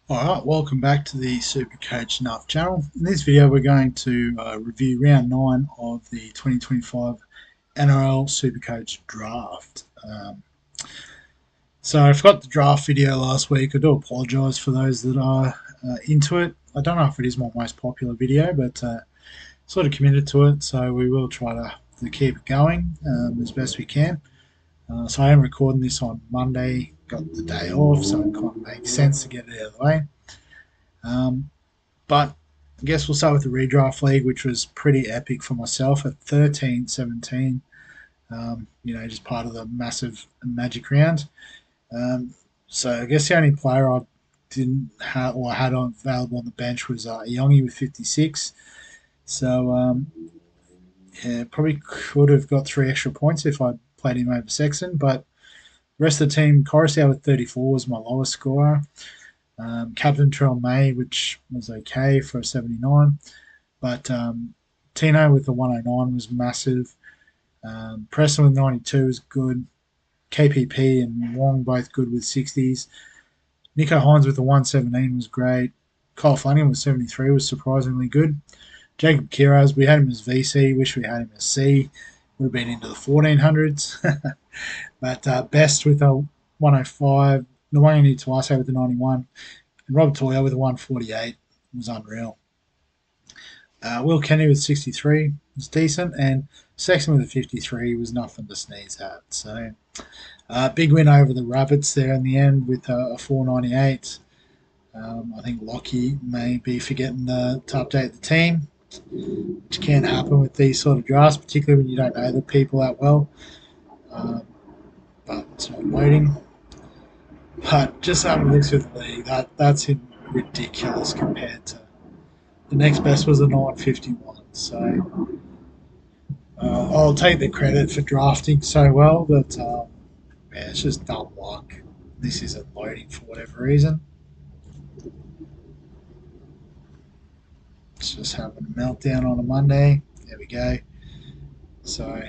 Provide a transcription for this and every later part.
Alright, welcome back to the Supercoach Draft channel. In this video we're going to review round 9 of the 2025 NRL Supercoach Draft. So I forgot the draft video last week. I do apologise for those that are into it. I don't know if it is my most popular video, but sort of committed to it, so we will try to keep it going as best we can. So I am recording this on Monday, got the day off, so it kind of makes sense to get it out of the way. But I guess we'll start with the redraft league, which was pretty epic for myself at 13-17. Just part of the massive Magic round. So I guess the only player I didn't have or had on available on the bench was Yongi with 56. So probably could have got 3 extra points if I'd played him over Sexton, but the rest of the team, Coruscant with 34 was my lowest scorer. Captain Terrell May, which was okay for a 79, but Tino with the 109 was massive. Preston with 92 was good. KPP and Wong both good with 60s. Nico Hines with the 117 was great. Kyle Flanagan with 73 was surprisingly good. Jacob Kiraz, we had him as VC, wish we had him as C. Would have been into the 1400s. But Best with a 105, Nwangani Tuase with the 91, and Rob Toya with the 148 was unreal. Will Kenny with 63 was decent, and Sexton with the 53 was nothing to sneeze at. So big win over the Rabbits there in the end with a 498. I think Lockie may be forgetting to update the team, which can happen with these sort of drafts, particularly when you don't know the people that well. But it's not loading. But just having a look through the league, that's ridiculous compared to the next best was a 951. So I'll take the credit for drafting so well, but it's just dumb luck. This isn't loading for whatever reason. It's just having a meltdown on a Monday. There we go. So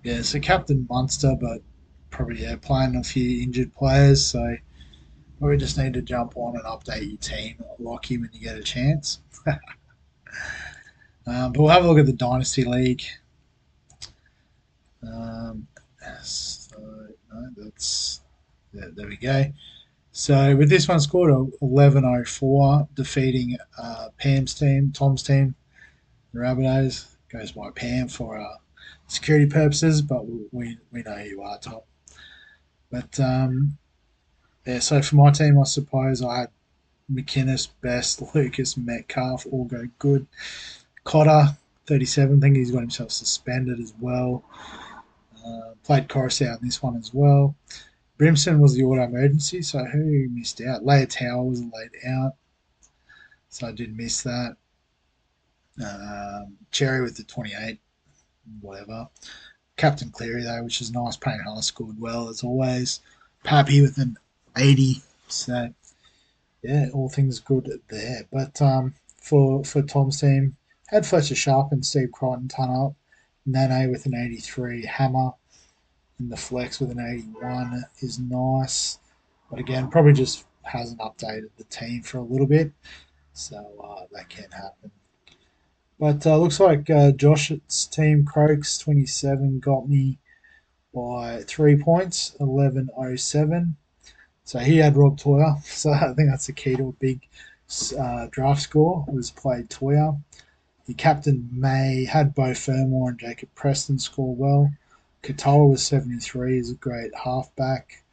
yeah, so Captain Munster, but probably playing a few injured players, so we just need to jump on and update your team, Lockie, when you get a chance. But we'll have a look at the Dynasty League. There we go. So with this one scored a 11.04, defeating Pam's team, Tom's team, the Rabbitohs. Goes by Pam for security purposes, but we know who you are, Tom. But so for my team, I suppose I had McInnes, Best, Lucas, Metcalf all go good. Cotter, 37, I think he's got himself suspended as well. Played Coruscant in this one as well. Brimson was the auto emergency, so who missed out? Leia Tower was laid out, so I did miss that. Cherry with the 28, whatever. Captain Cleary, though, which is nice. Payne Haas scored well, as always. Pappy with an 80, so yeah, all things good there. But for Tom's team, had Fletcher Sharp and Steve Crichton ton up. Nane with an 83. Hammer in the flex with an 81 is nice. But again, probably just hasn't updated the team for a little bit. So that can happen. But looks like Josh's team, Croaks 27, got me by 3 points, 11.07. So he had Rob Toya. So I think that's the key to a big draft score, was played Toya. The captain May had Bo Fermor and Jacob Preston score well. Katoa with 73 is a great halfback.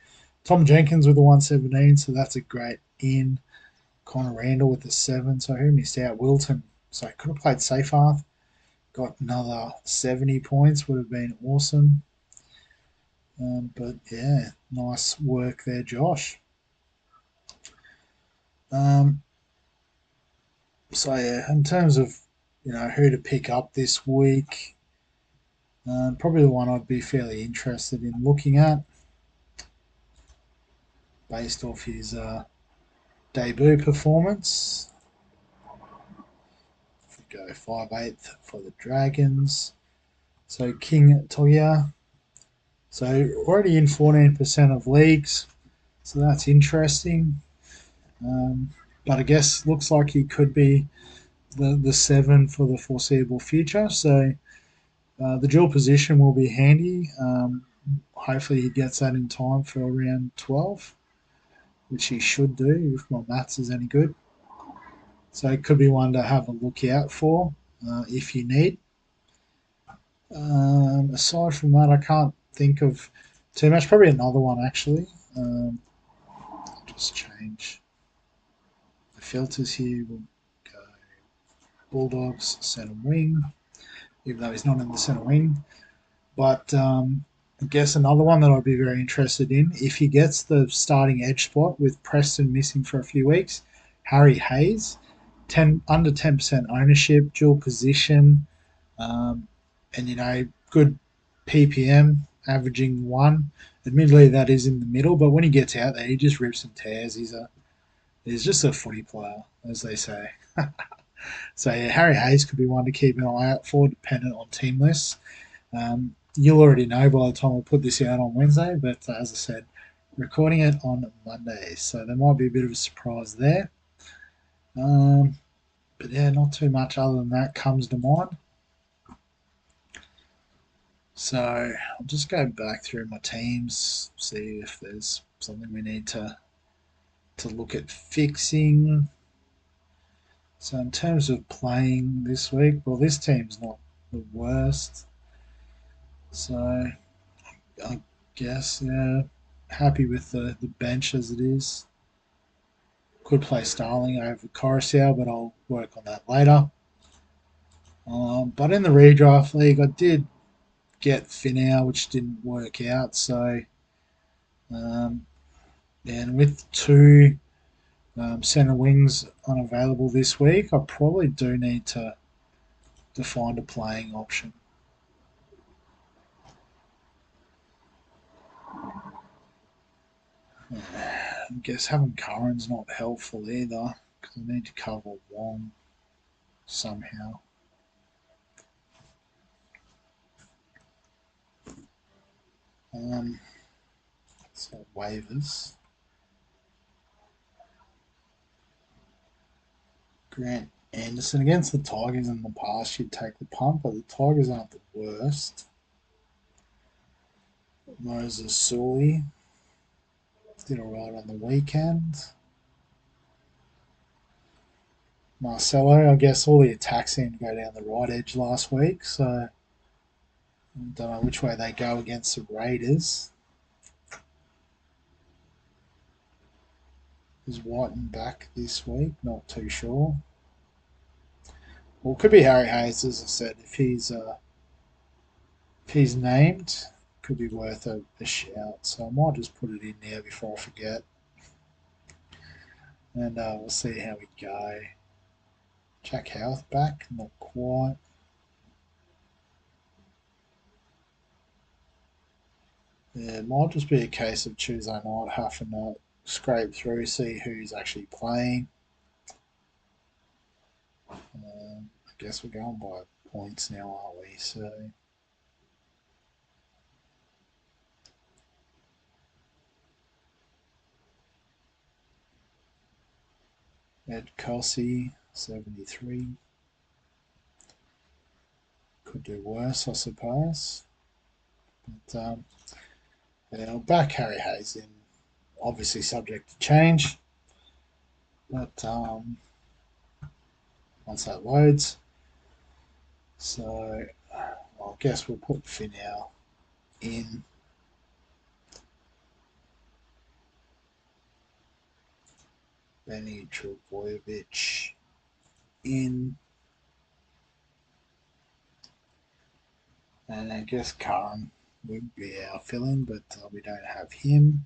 Tom Jenkins with the 117, so that's a great in. Connor Randall with the 7, so who missed out? Wilton. So I could have played Seyfarth. Got another 70 points, would have been awesome. But yeah, nice work there, Josh. So yeah, in terms of who to pick up this week, probably the one I'd be fairly interested in looking at, based off his debut performance. If we go 5/8 for the Dragons, So King Toya. So already in 14% of leagues. So that's interesting. Um, but I guess looks like he could be the seven for the foreseeable future. So the dual position will be handy. Hopefully he gets that in time for around 12, which he should do if my maths is any good. So it could be one to have a look out for if you need. Aside from that, I can't think of too much. Probably another one actually. Just change the filters here. We'll go Bulldogs centre wing, even though he's not in the centre wing. But I guess another one that I'd be very interested in, if he gets the starting edge spot with Preston missing for a few weeks, Harry Hayes, under 10% ownership, dual position, um, and good PPM, averaging one. Admittedly, that is in the middle, but when he gets out there, he just rips and tears. He's just a footy player, as they say. So yeah, Harry Hayes could be one to keep an eye out for, dependent on team lists. You'll already know by the time we put this out on Wednesday, but as I said, recording it on Monday, so there might be a bit of a surprise there. But yeah, not too much other than that comes to mind. So I'll just go back through my teams, see if there's something we need to look at fixing. So in terms of playing this week, well, this team's not the worst. So I guess, yeah, happy with the bench as it is. Could play Starling over Coruscant, but I'll work on that later. But in the redraft league, I did get Finau, which didn't work out. So, um, and with two centre wings unavailable this week, I probably do need to find a playing option. I guess having Curran's not helpful either because I need to cover Wong somehow. So waivers. Grant Anderson against the Tigers in the past, you'd take the punt, but the Tigers aren't the worst. Moses Sully did alright on the weekend. Marcelo, I guess all the attacks seemed to go down the right edge last week, so I don't know which way they go against the Raiders. Is Whiten back this week? Not too sure. Well, it could be Harry Hayes, as I said. If he's named, could be worth a shout. So I might just put it in there before I forget, and we'll see how we go. Jack Howarth back, not quite. Yeah, it might just be a case of Tuesday night having to scrape through, see who's actually playing. I guess we're going by points now, aren't we? So Ed Kelsey, 73. Could do worse, I suppose. But yeah, I'll back Harry Hayes in. Obviously subject to change. But once that loads. So I guess we'll put Finau in. Benny Trbojevic in. And I guess Curran would be our fill-in, but we don't have him.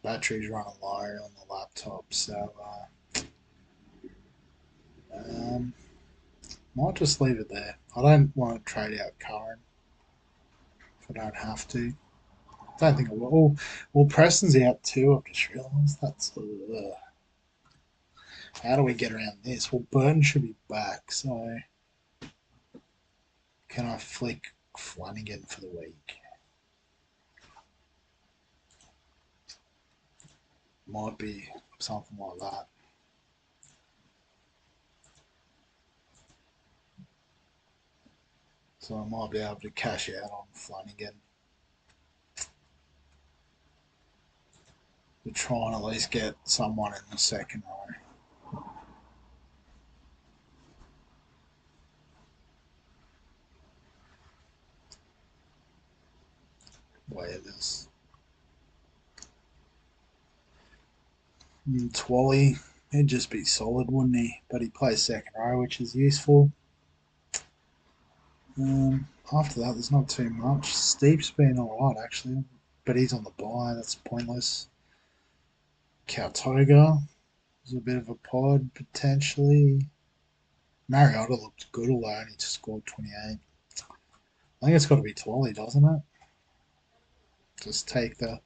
Battery's running low on the laptop, so might just leave it there. I don't want to trade out Curran if I don't have to. Don't think I will. Well, Preston's out too. I've just realised that's. How do we get around this? Well, Burton should be back, so can I flick Flanagan for the week? Might be something like that. So I might be able to cash out on Flanagan. To try and at least get someone in the second row. Waivers. Twally, he'd just be solid, wouldn't he? But he plays second row, which is useful. After that, there's not too much. Steep's been alright, actually, but he's on the bye. That's pointless. Kautoga is a bit of a pod, potentially. Mariota looked good, although only scored 28. I think it's got to be Twally, doesn't it? Just take the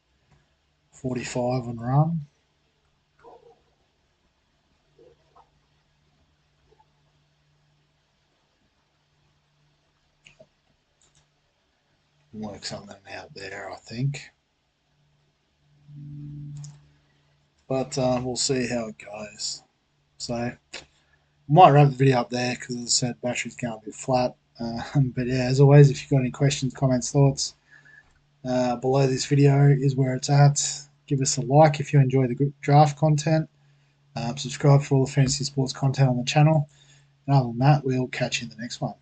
45 and run. Work something out there, I think. But we'll see how it goes. So, might wrap the video up there because, as I said, battery's going a bit flat. But yeah, as always, if you've got any questions, comments, thoughts, below this video is where it's at. Give us a like if you enjoy the draft content. Subscribe for all the fantasy sports content on the channel. And other than that, we'll catch you in the next one.